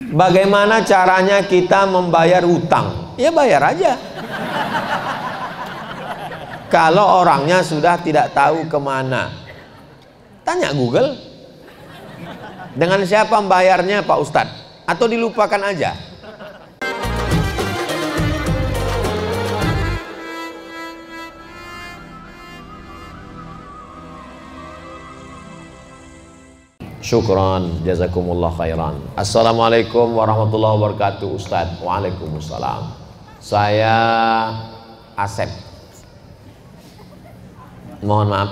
Bagaimana caranya kita membayar hutang? Ya bayar aja. Kalau orangnya sudah tidak tahu kemana, tanya Google. Dengan siapa membayarnya Pak Ustadz? Atau dilupakan aja? Syukran, jazakumullah khairan. Assalamualaikum warahmatullahi wabarakatuh. Ustadz. Waalaikumsalam. Saya Asep. Mohon maaf,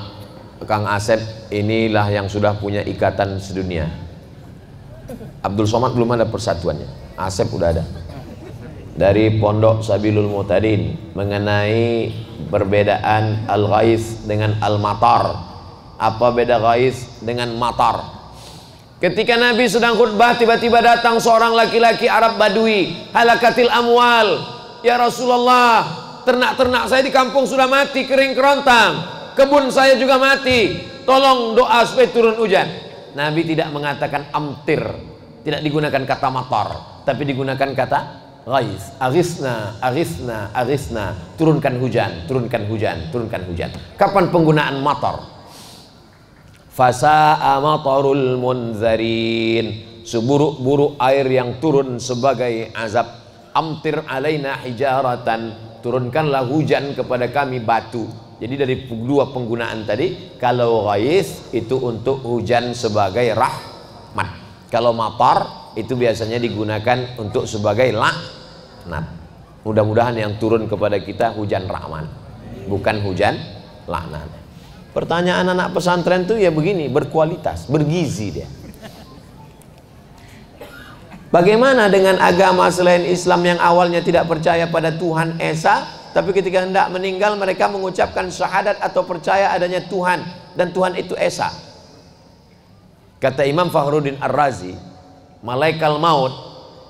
Kang Asep inilah yang sudah punya ikatan sedunia. Abdul Somad belum ada persatuannya, Asep udah ada. Dari Pondok Sabilul Muhtadin mengenai perbedaan al-ghais dengan al-matar. Apa beda ghais dengan matar? Ketika Nabi sedang khutbah, tiba-tiba datang seorang laki-laki Arab Badui, halakatil amwal. Ya Rasulullah, ternak-ternak saya di kampung sudah mati, kering kerontang. Kebun saya juga mati. Tolong doa supaya turun hujan. Nabi tidak mengatakan amtir, tidak digunakan kata matar, tapi digunakan kata ghais. Aghisna, aghisna, aghisna. Turunkan hujan, turunkan hujan, turunkan hujan. Kapan penggunaan matar? Fasa'a matarul munzarin, seburuk-buruk air yang turun sebagai azab. Amtir alaina hijaratan, turunkanlah hujan kepada kami batu. Jadi dari dua penggunaan tadi, kalau ghais itu untuk hujan sebagai rahmat, kalau matar itu biasanya digunakan untuk sebagai laknat. Mudah-mudahan yang turun kepada kita hujan rahmat, bukan hujan laknat. Pertanyaan anak pesantren itu ya begini, berkualitas, bergizi dia. Bagaimana dengan agama selain Islam yang awalnya tidak percaya pada Tuhan Esa, tapi ketika hendak meninggal mereka mengucapkan syahadat atau percaya adanya Tuhan, dan Tuhan itu Esa. Kata Imam Fakhruddin Ar-Razi, malaikat maut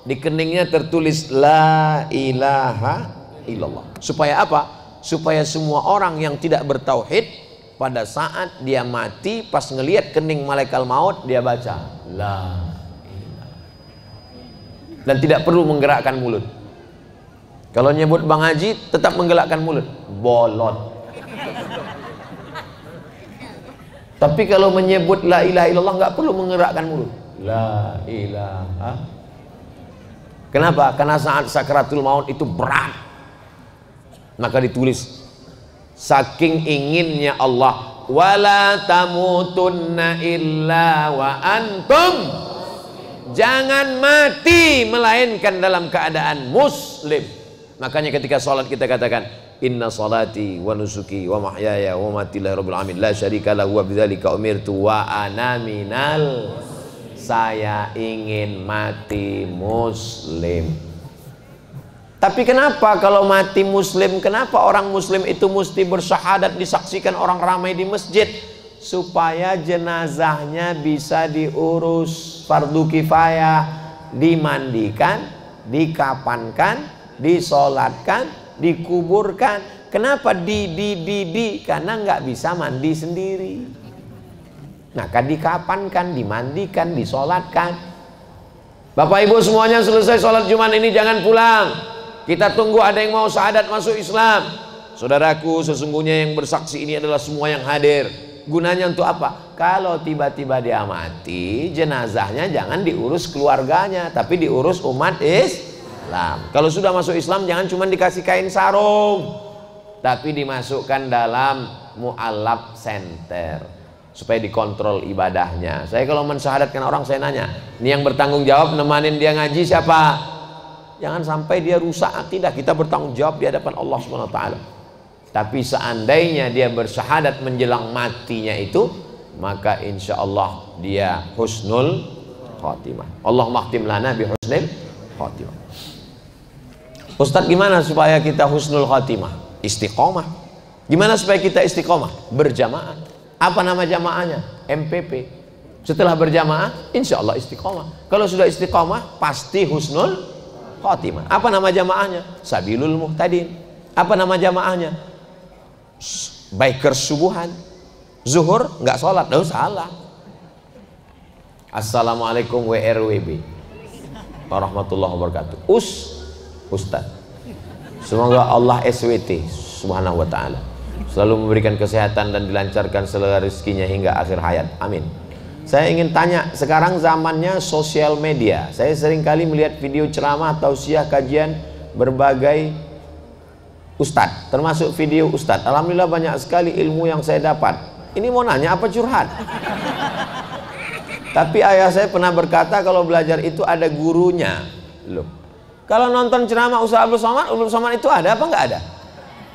di keningnya tertulis la ilaha illallah. Supaya apa? Supaya semua orang yang tidak bertauhid pada saat dia mati, pas ngelihat kening malaikat maut, dia baca la ilaha, dan tidak perlu menggerakkan mulut. Kalau nyebut Bang Haji tetap menggerakkan mulut, bolot. Tapi kalau menyebut la ilaha illallah nggak perlu menggerakkan mulut, la ilaha. Kenapa? Karena saat sakratul maut itu berat, maka ditulis saking inginnya Allah, wala tamutunna illa wa antum, jangan mati melainkan dalam keadaan muslim. Makanya ketika sholat kita katakan inna salati wa nusuki wa mahyaya wa mamati lillahi rabbil alamin la syarika lahu wa bidzalika umirtu wa ana minal, saya ingin mati muslim. Tapi kenapa kalau mati muslim, kenapa orang muslim itu mesti bersyahadat disaksikan orang ramai di masjid? Supaya jenazahnya bisa diurus, fardu kifayah, dimandikan, dikapankan, disolatkan, dikuburkan. Kenapa karena nggak bisa mandi sendiri. Nah, kan dikapankan, dimandikan, disolatkan. Bapak Ibu semuanya selesai sholat Jumat ini jangan pulang. Kita tunggu ada yang mau syahadat masuk Islam. Saudaraku, sesungguhnya yang bersaksi ini adalah semua yang hadir. Gunanya untuk apa? Kalau tiba-tiba dia mati, jenazahnya jangan diurus keluarganya, tapi diurus umat Islam. Kalau sudah masuk Islam jangan cuma dikasih kain sarung, tapi dimasukkan dalam mu'allaf center supaya dikontrol ibadahnya. Saya kalau mensyahadatkan orang, saya nanya, ini yang bertanggung jawab nemanin dia ngaji siapa? Jangan sampai dia rusak akidah, kita bertanggung jawab di hadapan Allah Subhanahu wa taala. Tapi seandainya dia bersyahadat menjelang matinya itu, maka insya Allah dia husnul khatimah. Allahumma khtim lana bi husnil khatimah. Ustadz, gimana supaya kita husnul khatimah? Istiqomah. Gimana supaya kita istiqomah? Berjamaah. Apa nama jamaahnya? MPP. Setelah berjamaah, insya Allah istiqomah. Kalau sudah istiqomah, pasti husnul khatimah. Apa nama jamaahnya? Sabilul Muhtadin. Apa nama jamaahnya? Bikers subuhan. Zuhur nggak sholat, salah. Assalamualaikum WRWB. warahmatullahi wabarakatuh. Ustaz. Semoga Allah SWT subhanahu wa ta'ala selalu memberikan kesehatan dan dilancarkan segala rezekinya hingga akhir hayat. Amin. Saya ingin tanya, sekarang zamannya sosial media. Saya sering kali melihat video ceramah, tausiah, kajian berbagai ustadz, termasuk video ustadz. Alhamdulillah banyak sekali ilmu yang saya dapat. Ini mau nanya apa curhat? Tapi ayah saya pernah berkata kalau belajar itu ada gurunya. Loh, kalau nonton ceramah Ustaz Abdul Somad itu ada apa nggak ada?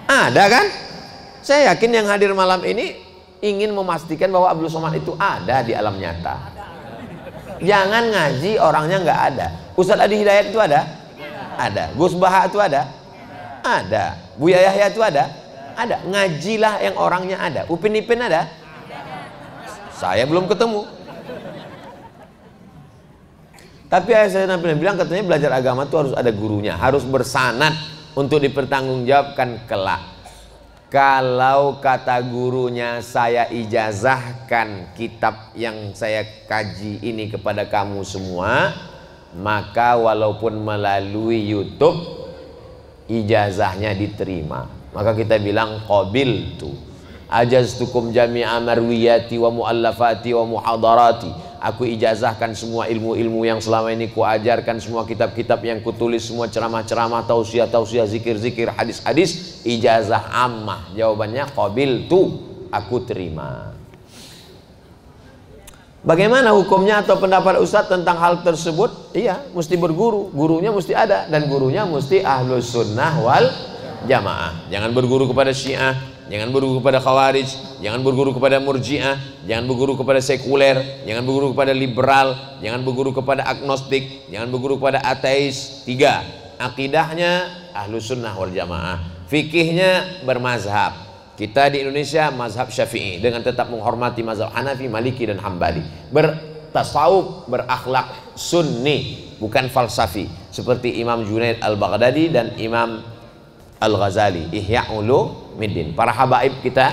Ada kan? Saya yakin yang hadir malam ini ingin memastikan bahwa Abdul Somad itu ada di alam nyata. Jangan ngaji orangnya nggak ada. Ustadz Adi Hidayat itu ada? Ada. Gus Baha itu ada? Ada. Buya Yahya itu ada? Ada. Ngajilah yang orangnya ada. Upin Ipin ada? Saya belum ketemu. Tapi ayah saya bilang katanya belajar agama itu harus ada gurunya, harus bersanad untuk dipertanggungjawabkan kelak. Kalau kata gurunya, saya ijazahkan kitab yang saya kaji ini kepada kamu semua, maka walaupun melalui YouTube ijazahnya diterima. Maka kita bilang qabiltu ajaztukum jami'a marwiyati wa muallafati wa muhadarati. Aku ijazahkan semua ilmu-ilmu yang selama ini kuajarkan, semua kitab-kitab yang kutulis, semua ceramah-ceramah, tausiah-tausiah, zikir-zikir, hadis-hadis, ijazah ammah. Jawabannya qabiltu, aku terima. Bagaimana hukumnya atau pendapat Ustadz tentang hal tersebut? Iya, mesti berguru, gurunya mesti ada, dan gurunya mesti ahlus sunnah wal jamaah. Jangan berguru kepada Syiah, jangan berguru kepada Khawarij, jangan berguru kepada Murji'ah, jangan berguru kepada sekuler, jangan berguru kepada liberal, jangan berguru kepada agnostik, jangan berguru kepada ateis. 3. Akidahnya ahlus sunnah wal jamaah, fikihnya bermazhab. Kita di Indonesia mazhab Syafi'i dengan tetap menghormati mazhab Hanafi, Maliki dan Hambali. Bertasawuf, berakhlak sunni, bukan falsafi, seperti Imam Junaid al-Baghdadi dan Imam Al-Ghazali, Ihya Ulumuddin. Para habaib kita,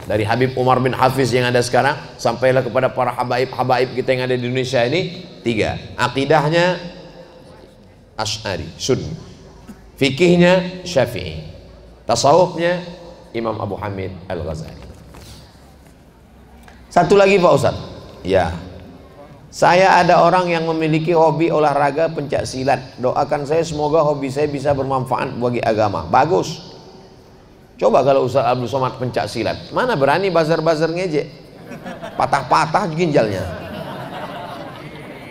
dari Habib Umar bin Hafiz yang ada sekarang sampailah kepada para habaib kita yang ada di Indonesia ini. 3. Akidahnya Asy'ari, Sunni, fikihnya Syafi'i, tasawufnya Imam Abu Hamid Al-Ghazali. Satu lagi Pak Ustadz, ya, saya ada orang yang memiliki hobi olahraga pencak silat. Doakan saya semoga hobi saya bisa bermanfaat bagi agama. Bagus. Coba kalau Ustaz Abdul Somad pencak silat, mana berani bazar-bazar ngejek, patah-patah ginjalnya.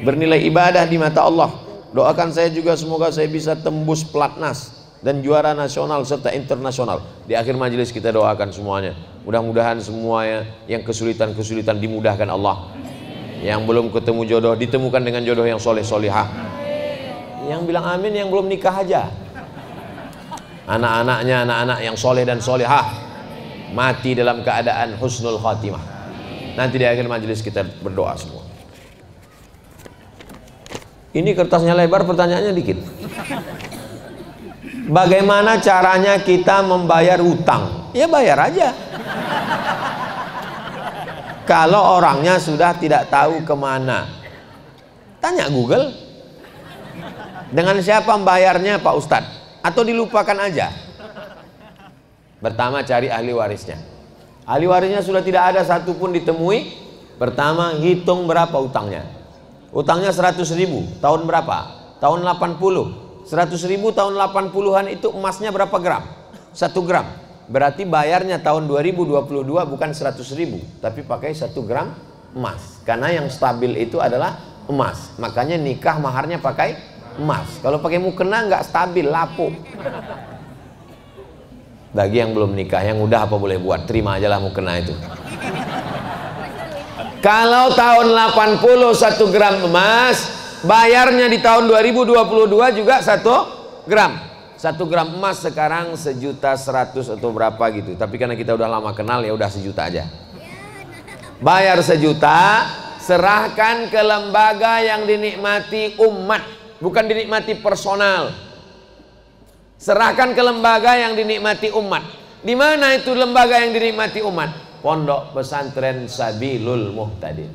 Bernilai ibadah di mata Allah. Doakan saya juga semoga saya bisa tembus pelatnas dan juara nasional serta internasional. Di akhir majelis kita doakan semuanya. Mudah-mudahan semuanya yang kesulitan-kesulitan dimudahkan Allah. Yang belum ketemu jodoh ditemukan dengan jodoh yang soleh solihah. Yang bilang amin yang belum nikah aja. Anak-anaknya anak-anak yang soleh dan solihah mati dalam keadaan husnul khatimah. Nanti di akhir majelis kita berdoa semua. Ini kertasnya lebar, pertanyaannya dikit. Bagaimana caranya kita membayar utang? Ya bayar aja. Kalau orangnya sudah tidak tahu kemana, tanya Google. Dengan siapa membayarnya Pak Ustadz? Atau dilupakan aja? Pertama cari ahli warisnya. Ahli warisnya sudah tidak ada satupun ditemui. Pertama hitung berapa utangnya. Utangnya 100.000, tahun berapa? Tahun 80. 100.000 tahun 80-an itu emasnya berapa gram? 1 gram. Berarti bayarnya tahun 2022 bukan 100.000, tapi pakai 1 gram emas. Karena yang stabil itu adalah emas. Makanya nikah maharnya pakai emas. Kalau pakai mukena nggak stabil, lapuk. Bagi yang belum nikah, yang udah apa boleh buat, terima aja lah mukena itu. Kalau tahun 80 1 gram emas, bayarnya di tahun 2022 juga 1 gram. 1 gram emas sekarang 1.100.000 atau berapa gitu. Tapi karena kita udah lama kenal ya udah 1 juta aja. Bayar 1 juta, serahkan ke lembaga yang dinikmati umat, bukan dinikmati personal. Serahkan ke lembaga yang dinikmati umat. Di mana itu lembaga yang dinikmati umat? Pondok Pesantren Sabilul Muhtadin.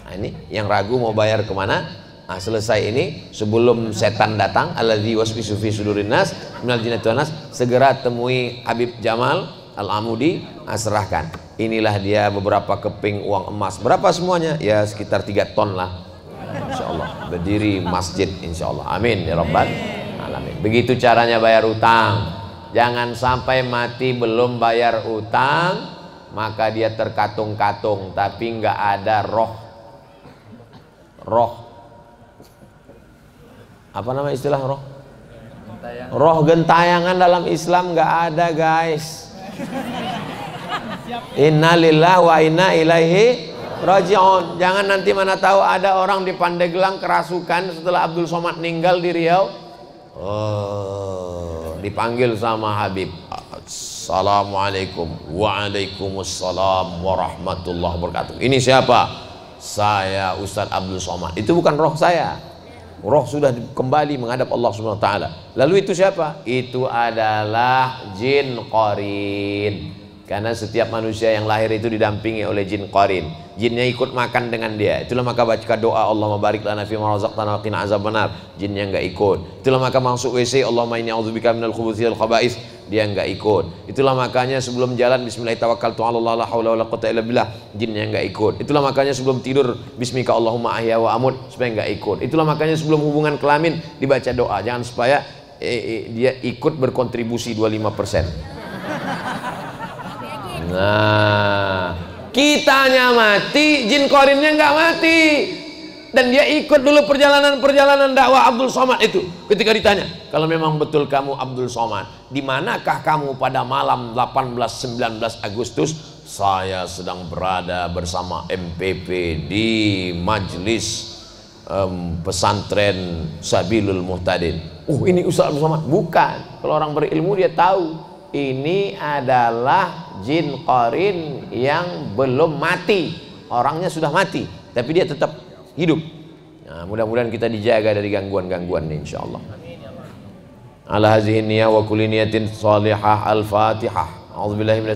Nah, ini yang ragu mau bayar kemana? Nah, selesai ini sebelum setan datang, alladzi waswisu fi sudurin nas minal jinnati wan nas, segera temui Habib Jamal Al-Amudi, serahkan. Inilah dia beberapa keping uang emas. Berapa semuanya? Ya sekitar 3 ton lah. Insyaallah berdiri masjid insyaallah. Amin ya rabbal alamin. Begitu caranya bayar utang. Jangan sampai mati belum bayar utang, maka dia terkatung-katung tapi nggak ada roh apa nama istilah roh? Roh gentayangan dalam Islam nggak ada, guys. Innalillahi wa inna ilaihi raji'un. Jangan nanti mana tahu ada orang di Pandeglang kerasukan setelah Abdul Somad meninggal di Riau. Dipanggil sama Habib. Assalamualaikum. Waalaikumsalam warahmatullahi wabarakatuh. Ini siapa? Saya Ustadz Abdul Somad. Itu bukan roh saya. Roh sudah kembali menghadap Allah Subhanahu wa taala. Lalu itu siapa? Itu adalah jin qarin. Karena setiap manusia yang lahir itu didampingi oleh jin qarin. Jinnya ikut makan dengan dia. Itulah maka baca doa Allahumma barik lana fi ma razaqtana wa qina azabannar. Jinnya enggak ikut. Itulah maka masuk WC Allahumma inni a'udzubika minal khubuthi wal khaba'is. Dia enggak ikut. Itulah makanya sebelum jalan bismillah tawakkaltu 'ala Allah la haula wala quwwata illa billah. Jinnya enggak ikut. Itulah makanya sebelum tidur bismika Allahumma ahya wa amut, supaya enggak ikut. Itulah makanya sebelum hubungan kelamin dibaca doa, jangan supaya dia ikut berkontribusi 25%. Nah, kitanya mati, jin qarinnya nggak mati, dan dia ikut dulu perjalanan dakwah Abdul Somad itu. Ketika ditanya, kalau memang betul kamu Abdul Somad, di manakah kamu pada malam 18-19 Agustus? Saya sedang berada bersama MPP di majelis pesantren Sabilul Muhtadin. Ini Ustaz Abdul Somad? Bukan. Kalau orang berilmu dia tahu. Ini adalah jin qarin yang belum mati. Orangnya sudah mati, tapi dia tetap hidup. Nah, mudah-mudahan kita dijaga dari gangguan-gangguan ini insyaallah. Ala hazihi niyya wa kulli niyatin salihah. Al-Fatihah. A'udzubillahi